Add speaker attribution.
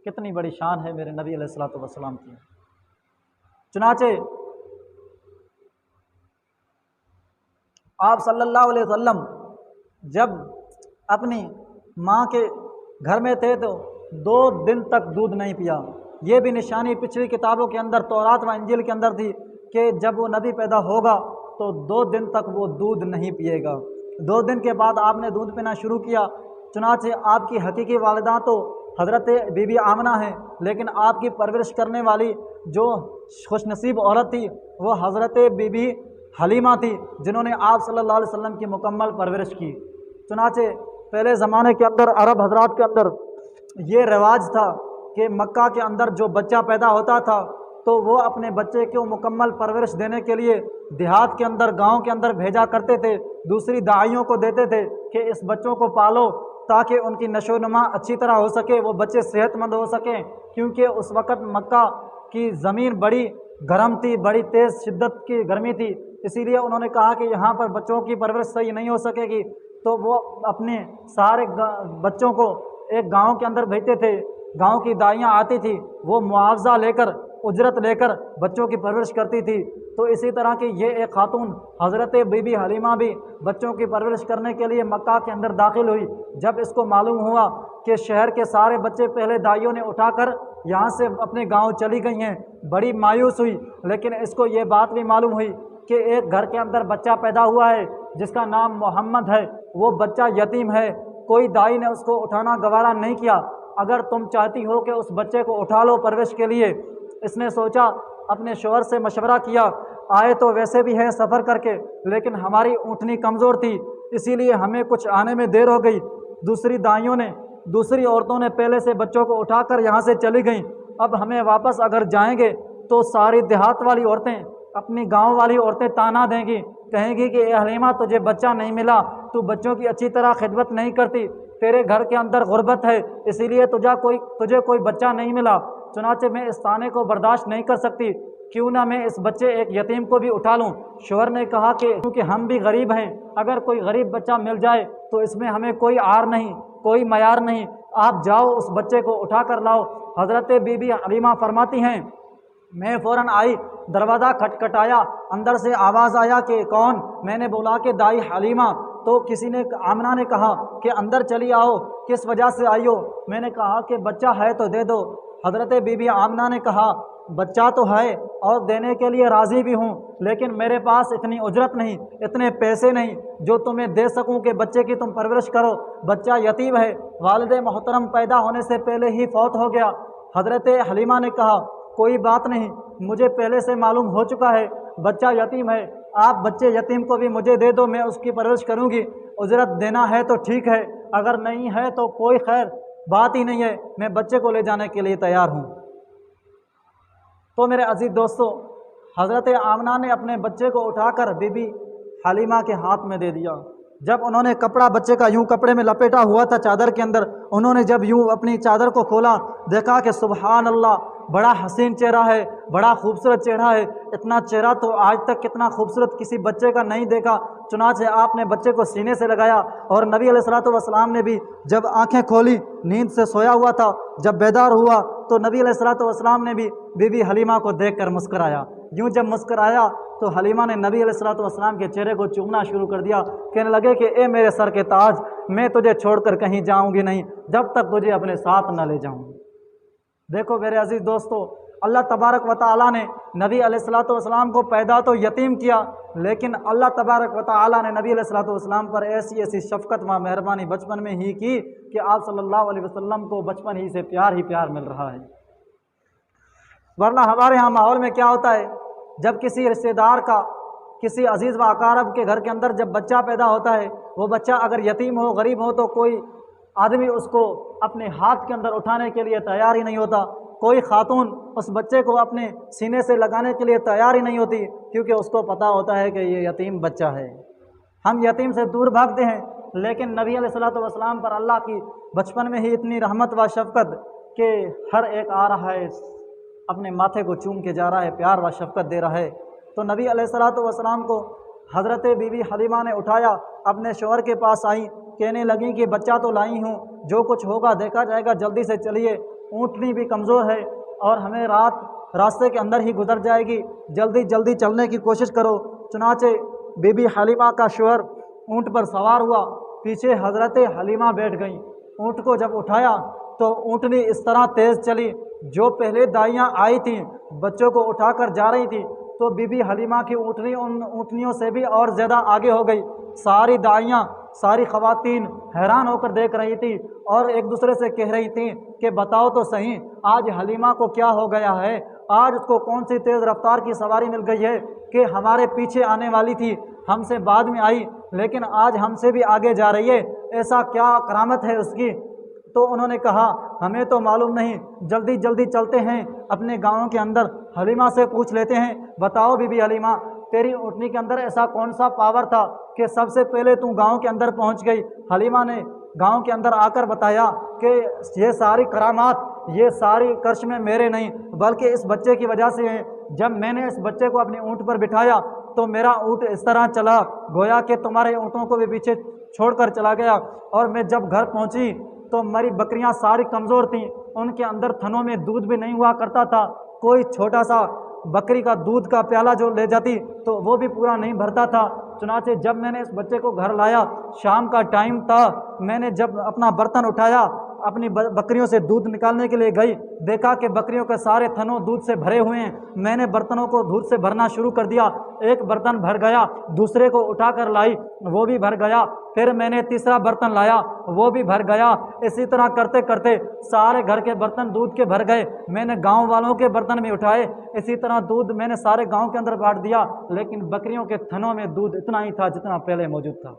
Speaker 1: کتنی بڑی شان ہے میرے نبی علیہ الصلوۃ والسلام کی۔ چنانچہ آپ صلی اللہ علیہ وسلم جب اپنی ماں کے گھر میں تھے تو 2 دن تک دودھ نہیں پیا۔ یہ بھی نشانی پچھلی کتابوں کے اندر تورات و انجیل کے اندر تھی کہ جب وہ نبی پیدا ہوگا تو 2 دن تک وہ دودھ نہیں پیے گا۔ 2 دن کے بعد آپ نے دودھ پینا شروع کیا۔ چنانچہ آپ کی حقیقی والدہ تو حضرت بی بی آمنہ ہیں، لیکن آپ کی پرورش کرنے والی جو خوش نصیب عورت تھی وہ حضرت بی بی حلیمہ تھی، جنہوں نے آپ صلی اللہ علیہ وسلم کی مکمل پرورش کی۔ چنانچہ پہلے زمانے کے اندر عرب حضرات کے اندر یہ رواج تھا کہ مکہ کے اندر جو بچہ پیدا ہوتا تھا تو وہ اپنے بچے کو مکمل پرورش دینے کے لیے دیہات کے اندر، گاؤں کے اندر بھیجا کرتے تھے، دوسری داعیوں کو دیتے تھے کہ اس بچوں کو پالو تاکہ ان کی نشو و نما اچھی طرح ہو سکے، وہ بچے صحت مند ہو سکیں، کیونکہ اس وقت مکہ کی زمین بڑی گرم تھی، بڑی تیز شدت کی گرمی تھی، اسی لیے انہوں نے کہا کہ یہاں پر بچوں کی پرورش صحیح نہیں ہو سکے گی، تو وہ اپنے سارے بچوں کو ایک گاؤں کے اندر بھیجتے تھے۔ گاؤں کی دائیاں آتی تھی، وہ معاوضہ لے کر، اجرت لے کر بچوں کی پرورش کرتی تھی۔ تو اسی طرح کی یہ ایک خاتون حضرت بی بی حلیمہ بھی بچوں کی پرورش کرنے کے لیے مکہ کے اندر داخل ہوئی۔ جب اس کو معلوم ہوا کہ شہر کے سارے بچے پہلے دائیوں نے اٹھا کر یہاں سے اپنے گاؤں چلی گئی ہیں، بڑی مایوس ہوئی، لیکن اس کو یہ بات بھی معلوم ہوئی کہ ایک گھر کے اندر بچہ پیدا ہوا ہے جس کا نام محمد ہے، وہ بچہ یتیم ہے، کوئی دائی نے اس کو اٹھانا گوارا نہیں کیا، اگر تم چاہتی ہو کہ اس بچے کو اٹھا لو پرورش کے لیے۔ اس نے سوچا، اپنے شوہر سے مشورہ کیا، آئے تو ویسے بھی ہیں سفر کر کے، لیکن ہماری اونٹنی کمزور تھی، اسی لیے ہمیں کچھ آنے میں دیر ہو گئی۔ دوسری عورتوں نے پہلے سے بچوں کو اٹھا کر یہاں سے چلی گئیں، اب ہمیں واپس اگر جائیں گے تو ساری دیہات والی عورتیں، اپنی گاؤں والی عورتیں تانا دیں گی، کہیں گی کہ اے حلیمہ تجھے بچہ نہیں ملا، تو بچوں کی اچھی طرح خدمت نہیں کرتی، تیرے گھر کے اندر غربت ہے، اسی لیے تجھے کوئی بچہ نہیں ملا، چنانچہ میں اس طانے کو برداشت نہیں کر سکتی، کیوں نہ میں اس بچے ایک یتیم کو بھی اٹھا لوں۔ شوہر نے کہا کہ کیونکہ ہم بھی غریب ہیں، اگر کوئی غریب بچہ مل جائے تو اس میں ہمیں کوئی عار نہیں، کوئی معیار نہیں، آپ جاؤ اس بچے کو اٹھا کر لاؤ۔ حضرت بی بی حلیمہ فرماتی ہیں، میں فوراً آئی، دروازہ کھٹکھٹایا، اندر سے آواز آیا کہ کون؟ میں نے بولا کہ دائی حلیمہ، تو کسی نے، آمنہ نے کہا کہ اندر چلی آؤ، کس وجہ سے آئی ہو؟ میں نے کہا کہ بچہ ہے تو دے دو۔ حضرت بی بی آمنہ نے کہا، بچہ تو ہے اور دینے کے لیے راضی بھی ہوں، لیکن میرے پاس اتنی اجرت نہیں، اتنے پیسے نہیں جو تمہیں دے سکوں کہ بچے کی تم پرورش کرو، بچہ یتیم ہے، والد محترم پیدا ہونے سے پہلے ہی فوت ہو گیا۔ حضرت حلیمہ نے کہا، کوئی بات نہیں، مجھے پہلے سے معلوم ہو چکا ہے بچہ یتیم ہے، آپ بچے یتیم کو بھی مجھے دے دو، میں اس کی پرورش کروں گی، اجرت دینا ہے تو ٹھیک ہے، اگر نہیں ہے تو کوئی خیر بات ہی نہیں ہے، میں بچے کو لے جانے کے لیے تیار ہوں۔ تو میرے عزیز دوستو، حضرت آمنہ نے اپنے بچے کو اٹھا کر بی بی حلیمہ کے ہاتھ میں دے دیا۔ جب انہوں نے کپڑا بچے کا یوں کپڑے میں لپیٹا ہوا تھا چادر کے اندر، انہوں نے جب یوں اپنی چادر کو کھولا، دیکھا کہ سبحان اللہ، بڑا حسین چہرہ ہے، بڑا خوبصورت چہرہ ہے، اتنا چہرہ تو آج تک کتنا خوبصورت کسی بچے کا نہیں دیکھا۔ چنانچہ آپ نے بچے کو سینے سے لگایا، اور نبی علیہ الصلوۃ والسلام نے بھی جب آنکھیں کھولی، نیند سے سویا ہوا تھا، جب بیدار ہوا تو نبی علیہ الصلوۃ والسلام نے بھی بی بی حلیمہ کو دیکھ کر مسکرایا۔ یوں جب مسکرایا تو حلیمہ نے نبی علیہ الصلوۃ والسلام کے چہرے کو چومنا شروع کر دیا، کہنے لگے کہ اے میرے سر کے تاج، میں تجھے چھوڑ کر کہیں جاؤں گی نہیں جب تک تجھے اپنے ساتھ نہ لے جاؤں۔ دیکھو میرے عزیز دوستو، اللہ تبارک و تعالیٰ نے نبی علیہ الصلوۃ والسلام کو پیدا تو یتیم کیا، لیکن اللہ تبارک و تعالیٰ نے نبی علیہ الصلوۃ والسلام پر ایسی شفقت و مہربانی بچپن میں ہی کی کہ آپ صلی اللہ علیہ وسلم کو بچپن ہی سے پیار ہی پیار مل رہا ہے۔ ورنہ ہمارے ہاں ماحول میں کیا ہوتا ہے، جب کسی رشتہ دار کا، کسی عزیز و اقارب کے گھر کے اندر جب بچہ پیدا ہوتا ہے، وہ بچہ اگر یتیم ہو، غریب ہو، تو کوئی آدمی اس کو اپنے ہاتھ کے اندر اٹھانے کے لیے تیار ہی نہیں ہوتا، کوئی خاتون اس بچے کو اپنے سینے سے لگانے کے لیے تیار ہی نہیں ہوتی، کیونکہ اس کو پتہ ہوتا ہے کہ یہ یتیم بچہ ہے۔ ہم یتیم سے دور بھاگتے ہیں، لیکن نبی علیہ الصلوۃ والسلام پر اللہ کی بچپن میں ہی اتنی رحمت و شفقت کہ ہر ایک آ رہا ہے، اپنے ماتھے کو چوم کے جا رہا ہے، پیار و شفقت دے رہا ہے۔ تو نبی علیہ الصلوۃ والسلام کو حضرت بی بی حلیمہ نے اٹھایا، اپنے شوہر کے پاس آئیں، کہنے لگیں کہ بچہ تو لائی ہوں، جو کچھ ہوگا دیکھا جائے گا، جلدی سے چلیے۔ اونٹنی بھی کمزور ہے اور ہمیں راستے کے اندر ہی گزر جائے گی، جلدی جلدی چلنے کی کوشش کرو۔ چنانچہ بی بی حلیمہ کا شوہر اونٹ پر سوار ہوا، پیچھے حضرت حلیمہ بیٹھ گئیں۔ اونٹ کو جب اٹھایا تو اونٹنی اس طرح تیز چلی، جو پہلے دائیاں آئی تھیں بچوں کو اٹھا کر جا رہی تھی، تو بی بی حلیمہ کی اونٹنی ان اونٹنیوں سے بھی اور زیادہ آگے ہو گئی۔ ساری دائیاں، ساری خواتین حیران ہو کر دیکھ رہی تھی اور ایک دوسرے سے کہہ رہی تھیں کہ بتاؤ تو صحیح آج حلیمہ کو کیا ہو گیا ہے، آج اس کو کون سی تیز رفتار کی سواری مل گئی ہے کہ ہمارے پیچھے آنے والی تھی، ہم سے بعد میں آئی لیکن آج ہم سے بھی آگے جا رہی ہے، ایسا کیا کرامت ہے اس کی؟ تو انہوں نے کہا ہمیں تو معلوم نہیں، جلدی جلدی چلتے ہیں اپنے گاؤں کے اندر، حلیمہ سے پوچھ لیتے ہیں۔ بتاؤ بی بی حلیمہ، تیری اونٹنی کے اندر ایسا کون سا پاور تھا کہ سب سے پہلے تو گاؤں کے اندر پہنچ گئی؟ حلیمہ نے گاؤں کے اندر آ کر بتایا کہ یہ ساری کرامات، یہ ساری کرشمے میرے نہیں بلکہ اس بچے کی وجہ سے ہیں۔ جب میں نے اس بچے کو اپنے اونٹ پر بٹھایا تو میرا اونٹ اس طرح چلا گویا کہ تمہارے اونٹوں کو بھی پیچھے چھوڑ کر چلا گیا، اور میں جب گھر پہنچی تو میری بکریاں ساری کمزور تھیں، ان کے اندر تھنوں میں دودھ بھی نہیں ہوا کرتا تھا، کوئی چھوٹا سا بکری کا دودھ کا پیالہ جو لے جاتی تو وہ بھی پورا نہیں بھرتا تھا۔ چنانچہ جب میں نے اس بچے کو گھر لایا، شام کا ٹائم تھا، میں نے جب اپنا برتن اٹھایا، اپنی بکریوں سے دودھ نکالنے کے لیے گئی، دیکھا کہ بکریوں کے سارے تھنوں دودھ سے بھرے ہوئے ہیں۔ میں نے برتنوں کو دودھ سے بھرنا شروع کر دیا، ایک برتن بھر گیا، دوسرے کو اٹھا کر لائی وہ بھی بھر گیا، پھر میں نے تیسرا برتن لایا وہ بھی بھر گیا، اسی طرح کرتے کرتے سارے گھر کے برتن دودھ کے بھر گئے۔ میں نے گاؤں والوں کے برتن بھی اٹھائے، اسی طرح دودھ میں نے سارے گاؤں کے اندر بانٹ دیا، لیکن بکریوں کے تھنوں میں دودھ اتنا ہی تھا جتنا پہلے موجود تھا۔